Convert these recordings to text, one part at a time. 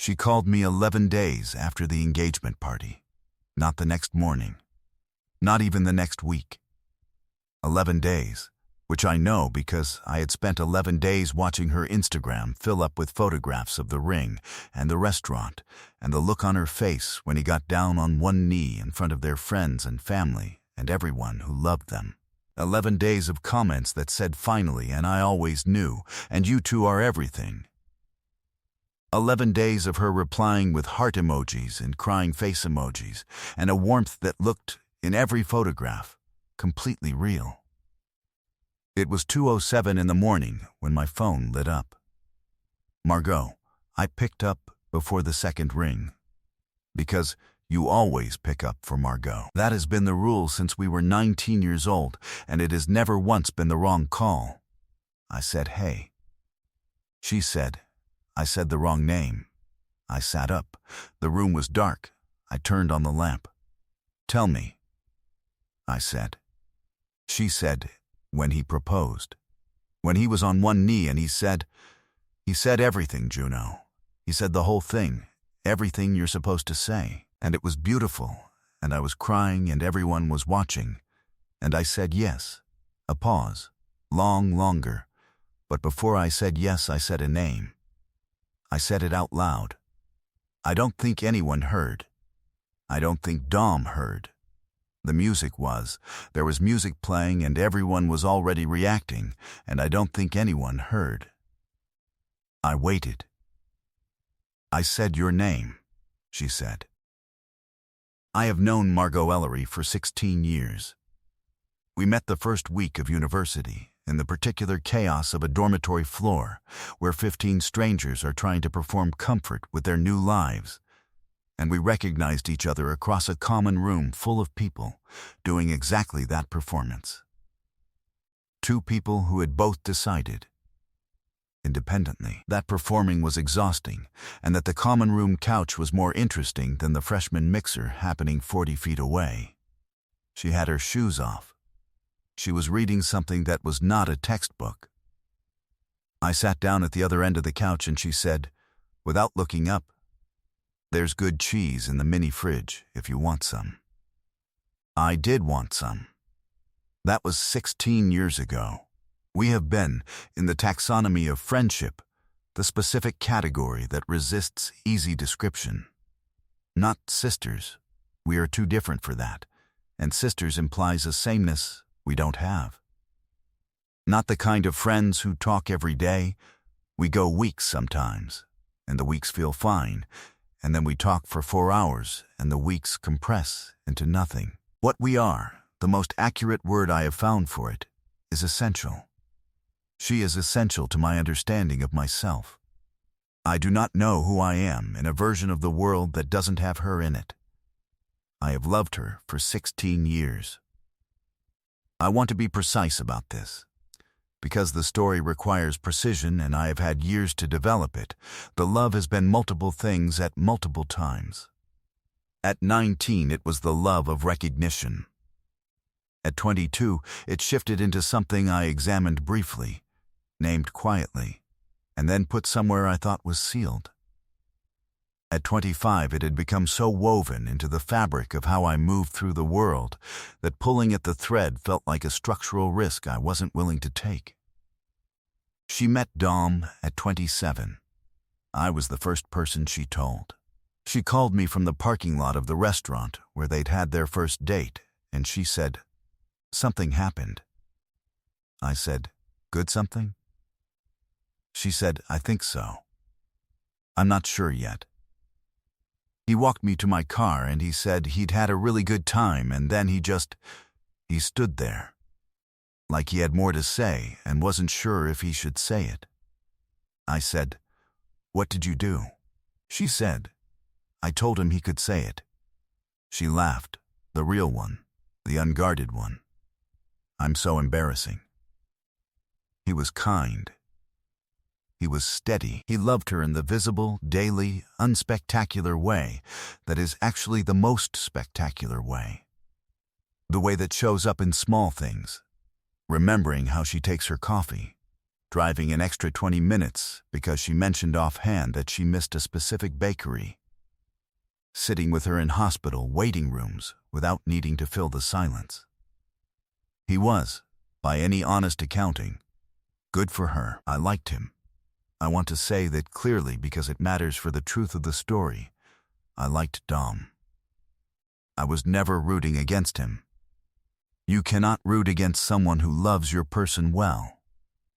She called me 11 days after the engagement party. Not the next morning. Not even the next week. 11 days, which I know because I had spent 11 days watching her Instagram fill up with photographs of the ring and the restaurant and the look on her face when he got down on one knee in front of their friends and family and everyone who loved them. 11 days of comments that said finally, and I always knew, and you two are everything. 11 days of her replying with heart emojis and crying face emojis and a warmth that looked, in every photograph, completely real. It was 2:07 in the morning when my phone lit up. Margot, I picked up before the second ring. Because you always pick up for Margot. That has been the rule since we were 19 years old, and it has never once been the wrong call. I said, hey. She said, I said the wrong name. I sat up. The room was dark. I turned on the lamp. Tell me, I said. She said, when he proposed. When he was on one knee and he said everything, Juno. He said the whole thing, everything you're supposed to say. And it was beautiful, and I was crying and everyone was watching. And I said yes. A pause. Longer. But before I said yes, I said a name. I said it out loud. I don't think anyone heard. I don't think Dom heard. The music was. There was music playing and everyone was already reacting, and I don't think anyone heard. I waited. I said your name, she said. I have known Margot Ellery for 16 years. We met the first week of university, in the particular chaos of a dormitory floor, where 15 strangers are trying to perform comfort with their new lives. And we recognized each other across a common room full of people, doing exactly that performance. Two people who had both decided, independently, that performing was exhausting, and that the common room couch was more interesting than the freshman mixer happening 40 feet away. She had her shoes off. She was reading something that was not a textbook. I sat down at the other end of the couch and she said, without looking up, there's good cheese in the mini fridge if you want some. I did want some. That was 16 years ago. We have been, in the taxonomy of friendship, the specific category that resists easy description. Not sisters. We are too different for that, and sisters implies a sameness we don't have. Not the kind of friends who talk every day. We go weeks sometimes, and the weeks feel fine, and then we talk for 4 hours, and the weeks compress into nothing. What we are, the most accurate word I have found for it, is essential. She is essential to my understanding of myself. I do not know who I am in a version of the world that doesn't have her in it. I have loved her for 16 years. I want to be precise about this. Because the story requires precision and I have had years to develop it, the love has been multiple things at multiple times. At 19, it was the love of recognition. At 22, it shifted into something I examined briefly, named quietly, and then put somewhere I thought was sealed. At 25, it had become so woven into the fabric of how I moved through the world that pulling at the thread felt like a structural risk I wasn't willing to take. She met Dom at 27. I was the first person she told. She called me from the parking lot of the restaurant where they'd had their first date, and she said, something happened. I said, good something? She said, I think so. I'm not sure yet. He walked me to my car and he said he'd had a really good time, and then he stood there. Like he had more to say and wasn't sure if he should say it. I said, what did you do? She said, I told him he could say it. She laughed, the real one, the unguarded one. I'm so embarrassing. He was kind. He was steady. He loved her in the visible, daily, unspectacular way that is actually the most spectacular way. The way that shows up in small things. Remembering how she takes her coffee. driving an extra 20 minutes because she mentioned offhand that she missed a specific bakery. Sitting with her in hospital waiting rooms without needing to fill the silence. He was, by any honest accounting, good for her. I liked him. I want to say that clearly because it matters for the truth of the story. I liked Dom. I was never rooting against him. You cannot root against someone who loves your person well,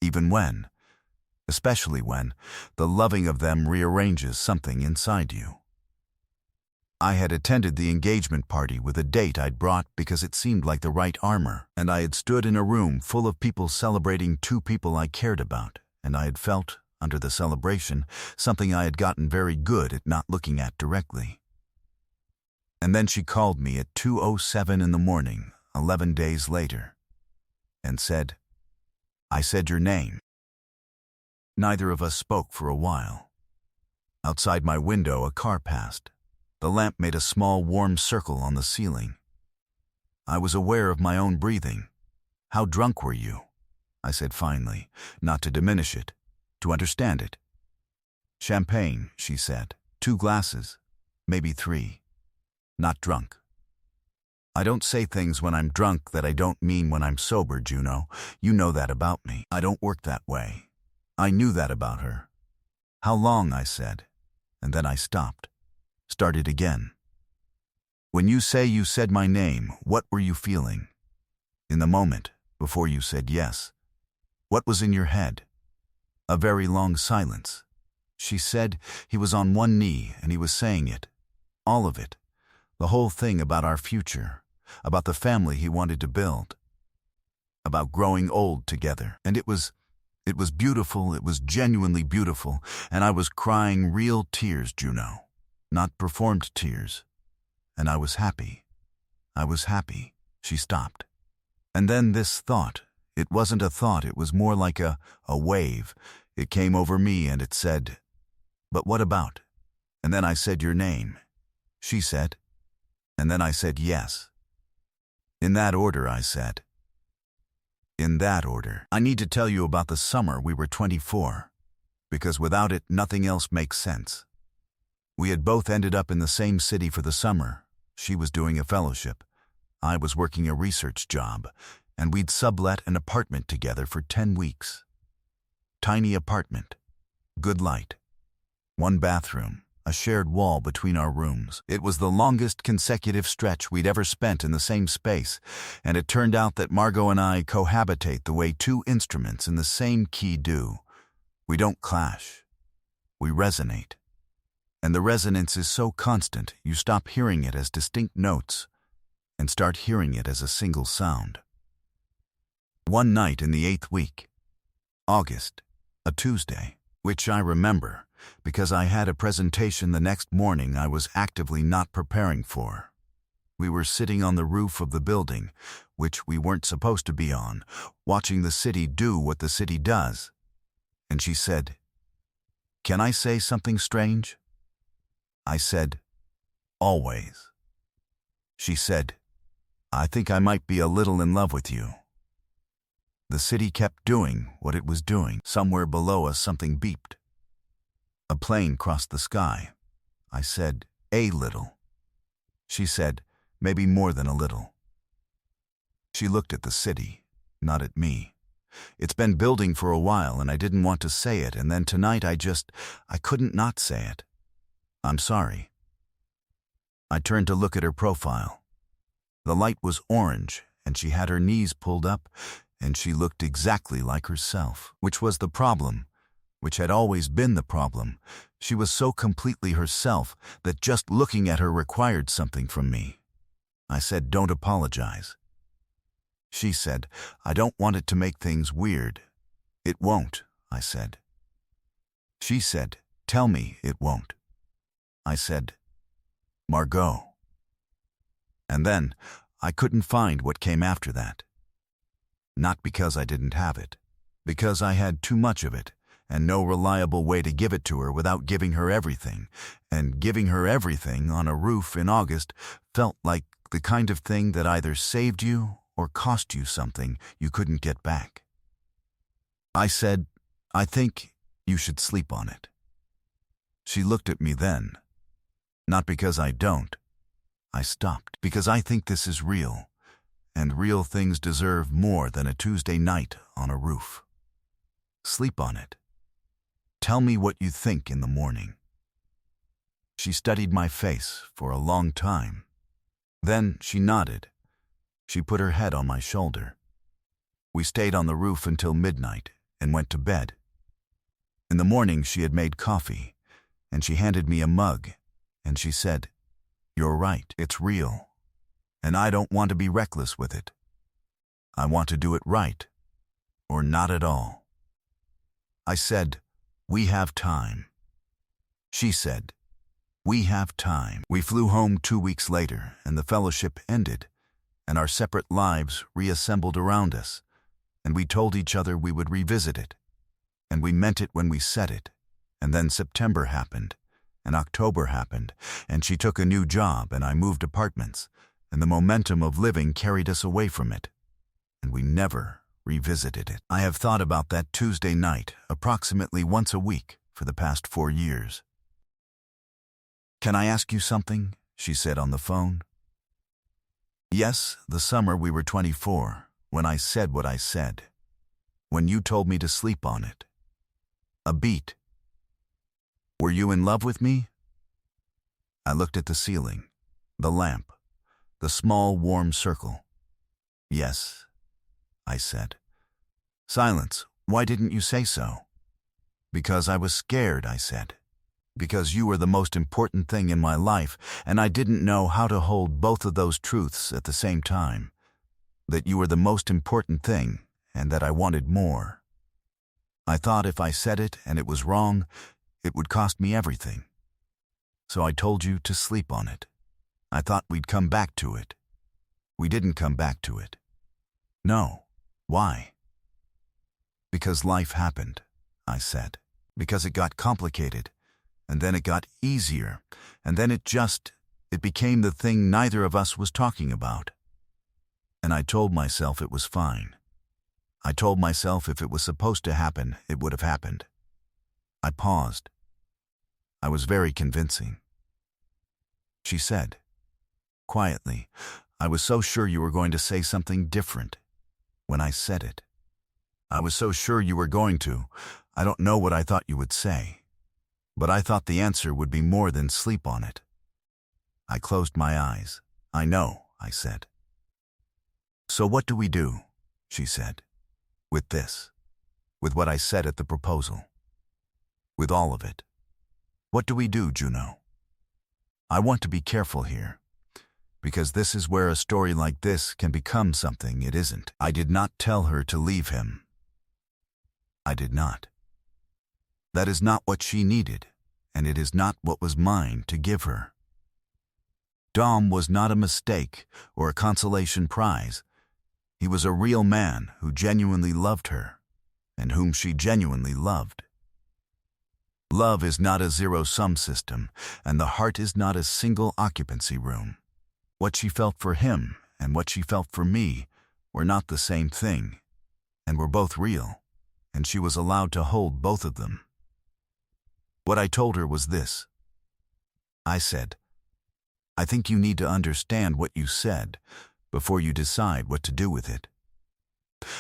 even when, especially when, the loving of them rearranges something inside you. I had attended the engagement party with a date I'd brought because it seemed like the right armor, and I had stood in a room full of people celebrating two people I cared about, and I had felt, under the celebration, something I had gotten very good at not looking at directly. And then she called me at 2:07 in the morning, 11 days later, and said, "I said your name." Neither of us spoke for a while. Outside my window, a car passed. The lamp made a small warm circle on the ceiling. I was aware of my own breathing. "How drunk were you?" I said finally, not to diminish it, to understand it. "Champagne," she said. 2 glasses, maybe 3. Not drunk. I don't say things when I'm drunk that I don't mean when I'm sober, Juno. You know that about me. I don't work that way. I knew that about her. "How long?" I said, and then I stopped. Started again. "When you say you said my name, what were you feeling? In the moment, before you said yes. What was in your head?" A very long silence. She said he was on one knee and he was saying it. All of it. The whole thing about our future. About the family he wanted to build. About growing old together. And it was beautiful, it was genuinely beautiful, and I was crying real tears, Juno. Not performed tears. And I was happy. I was happy. She stopped. And then this thought. It wasn't a thought, it was more like a wave. It came over me and it said, "But what about?" And then I said your name. She said. And then I said yes. In that order, I said. In that order. I need to tell you about the summer we were 24. Because without it, nothing else makes sense. We had both ended up in the same city for the summer. She was doing a fellowship. I was working a research job, and we'd sublet an apartment together for 10 weeks. Tiny apartment. Good light. 1 bathroom. A shared wall between our rooms. It was the longest consecutive stretch we'd ever spent in the same space, and it turned out that Margot and I cohabitate the way 2 instruments in the same key do. We don't clash. We resonate. And the resonance is so constant, you stop hearing it as distinct notes and start hearing it as a single sound. One night in the 8th week, August, a Tuesday, which I remember because I had a presentation the next morning I was actively not preparing for. We were sitting on the roof of the building, which we weren't supposed to be on, watching the city do what the city does. And she said, "Can I say something strange?" I said, "Always." She said, "I think I might be a little in love with you." The city kept doing what it was doing. Somewhere below us something beeped. A plane crossed the sky. I said, "A little." She said, "Maybe more than a little." She looked at the city, not at me. It's been building for a while and I didn't want to say it, and then tonight I couldn't not say it. "I'm sorry." I turned to look at her profile. The light was orange, and she had her knees pulled up, and she looked exactly like herself, which was the problem, which had always been the problem. She was so completely herself that just looking at her required something from me. I said, "Don't apologize." She said, "I don't want it to make things weird." "It won't," I said. She said, "Tell me it won't." I said, "Margot." And then I couldn't find what came after that. Not because I didn't have it, because I had too much of it, and no reliable way to give it to her without giving her everything, and giving her everything on a roof in August felt like the kind of thing that either saved you or cost you something you couldn't get back. I said, I think you should sleep on it. She looked at me then. Not because I don't. I stopped because I think this is real, and real things deserve more than a Tuesday night on a roof. Sleep on it. Tell me what you think in the morning. She studied my face for a long time. Then she nodded. She put her head on my shoulder. We stayed on the roof until midnight and went to bed. In the morning she had made coffee, and she handed me a mug, and she said, "You're right, it's real, and I don't want to be reckless with it. I want to do it right, or not at all." I said, "We have time." She said, "We have time." We flew home 2 weeks later, and the fellowship ended, and our separate lives reassembled around us, and we told each other we would revisit it, and we meant it when we said it. And then September happened, and October happened, and she took a new job, and I moved apartments, and the momentum of living carried us away from it, and we never revisited it. I have thought about that Tuesday night approximately once a week for the past 4 years. "Can I ask you something?" she said on the phone. Yes, the summer we were 24, when I said what I said, when you told me to sleep on it. A beat. Were you in love with me? I looked at the ceiling, the lamp, the small warm circle. Yes, I said. Silence. Why didn't you say so? Because I was scared, I said. Because you were the most important thing in my life, and I didn't know how to hold both of those truths at the same time. That you were the most important thing, and that I wanted more. I thought if I said it and it was wrong, it would cost me everything. So I told you to sleep on it. I thought we'd come back to it. We didn't come back to it. No. Why? Because life happened, I said. Because it got complicated, and then it got easier, and then it became the thing neither of us was talking about. And I told myself it was fine. I told myself if it was supposed to happen, it would have happened. I paused. I was very convincing. She said, quietly, I was so sure you were going to say something different when I said it. I was so sure you were going to. I don't know what I thought you would say, but I thought the answer would be more than sleep on it. I closed my eyes. I know, I said. So what do we do? She said. With this. With what I said at the proposal. With all of it. What do we do, Juno? I want to be careful here, because this is where a story like this can become something it isn't. I did not tell her to leave him. I did not. That is not what she needed, and it is not what was mine to give her. Dom was not a mistake or a consolation prize. He was a real man who genuinely loved her, and whom she genuinely loved. Love is not a zero-sum system, and the heart is not a single occupancy room. What she felt for him and what she felt for me were not the same thing, and were both real, and she was allowed to hold both of them. What I told her was this. I said, I think you need to understand what you said before you decide what to do with it.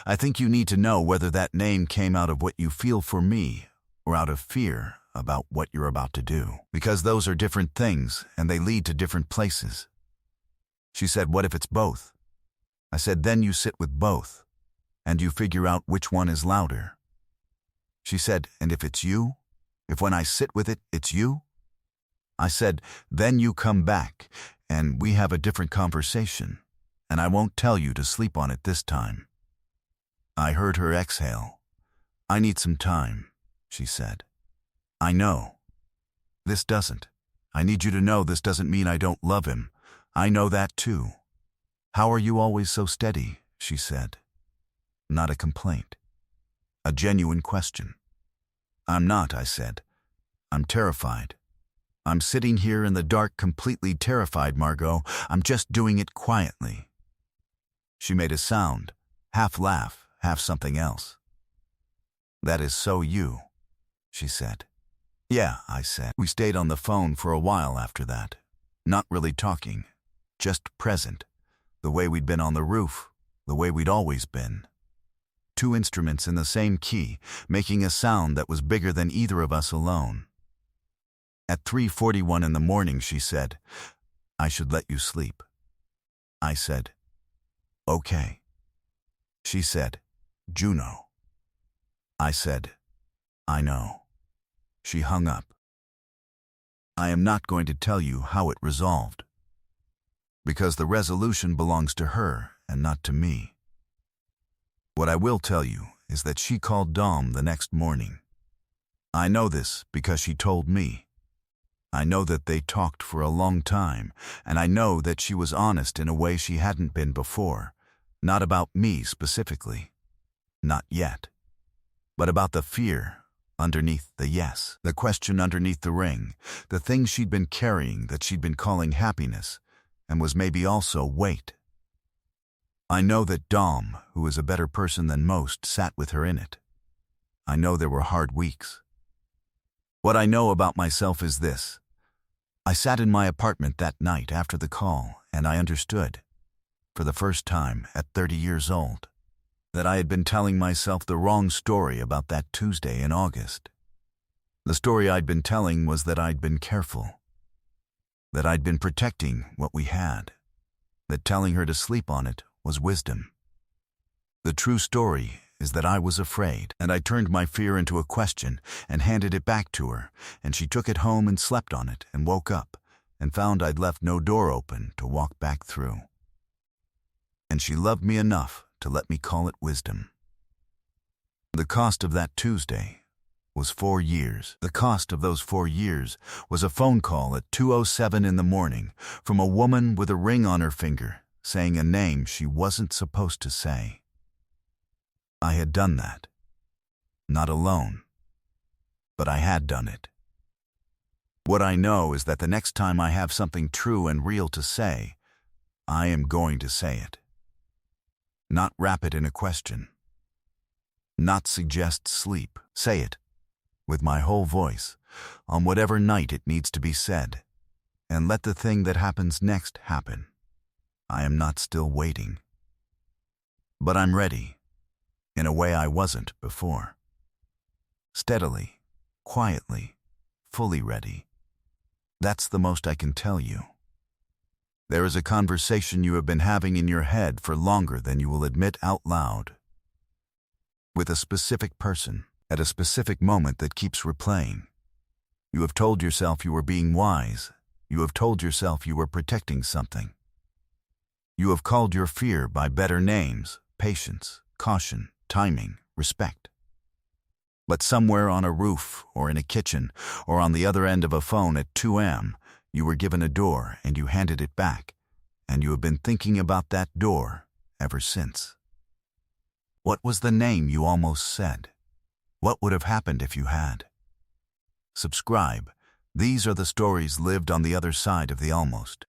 I think you need to know whether that name came out of what you feel for me or out of fear about what you're about to do, because those are different things and they lead to different places. She said, what if it's both? I said, then you sit with both, and you figure out which one is louder. She said, and if it's you? If when I sit with it, it's you? I said, then you come back, and we have a different conversation, and I won't tell you to sleep on it this time. I heard her exhale. I need some time, she said. I know. This doesn't. I need you to know this doesn't mean I don't love him. I know that too. How are you always so steady? She said. Not a complaint. A genuine question. I'm not, I said. I'm terrified. I'm sitting here in the dark completely terrified, Margot. I'm just doing it quietly. She made a sound, half laugh, half something else. That is so you, she said. Yeah, I said. We stayed on the phone for a while after that. Not really talking, just present. The way we'd been on the roof, the way we'd always been. Two instruments in the same key, making a sound that was bigger than either of us alone. At 3:41 in the morning, she said, I should let you sleep. I said, okay. She said, Juno. I said, I know. She hung up. I am not going to tell you how it resolved, because the resolution belongs to her and not to me. What I will tell you is that she called Dom the next morning. I know this because she told me. I know that they talked for a long time, and I know that she was honest in a way she hadn't been before, not about me specifically. Not yet. But about the fear underneath the yes, the question underneath the ring, the thing she'd been carrying that she'd been calling happiness, and was maybe also weight. I know that Dom, who is a better person than most, sat with her in it. I know there were hard weeks. What I know about myself is this. I sat in my apartment that night after the call, and I understood, for the first time at 30 years old, that I had been telling myself the wrong story about that Tuesday in August. The story I'd been telling was that I'd been careful, that I'd been protecting what we had, that telling her to sleep on it was wisdom. The true story is that I was afraid, and I turned my fear into a question and handed it back to her, and she took it home and slept on it and woke up and found I'd left no door open to walk back through. And she loved me enough to let me call it wisdom. The cost of that Tuesday was 4 years. The cost of those 4 years was a phone call at 2:07 in the morning from a woman with a ring on her finger saying a name she wasn't supposed to say. I had done that. Not alone. But I had done it. What I know is that the next time I have something true and real to say, I am going to say it. Not wrap it in a question. Not suggest sleep. Say it, with my whole voice, on whatever night it needs to be said, and let the thing that happens next happen. I am not still waiting. But I'm ready, in a way I wasn't before. Steadily, quietly, fully ready. That's the most I can tell you. There is a conversation you have been having in your head for longer than you will admit out loud, with a specific person, at a specific moment that keeps replaying. You have told yourself you were being wise. You have told yourself you were protecting something. You have called your fear by better names: patience, caution, timing, respect. But somewhere on a roof, or in a kitchen, or on the other end of a phone at 2 a.m., you were given a door and you handed it back, and you have been thinking about that door ever since. What was the name you almost said? What would have happened if you had? Subscribe. These are the stories lived on the other side of the almost.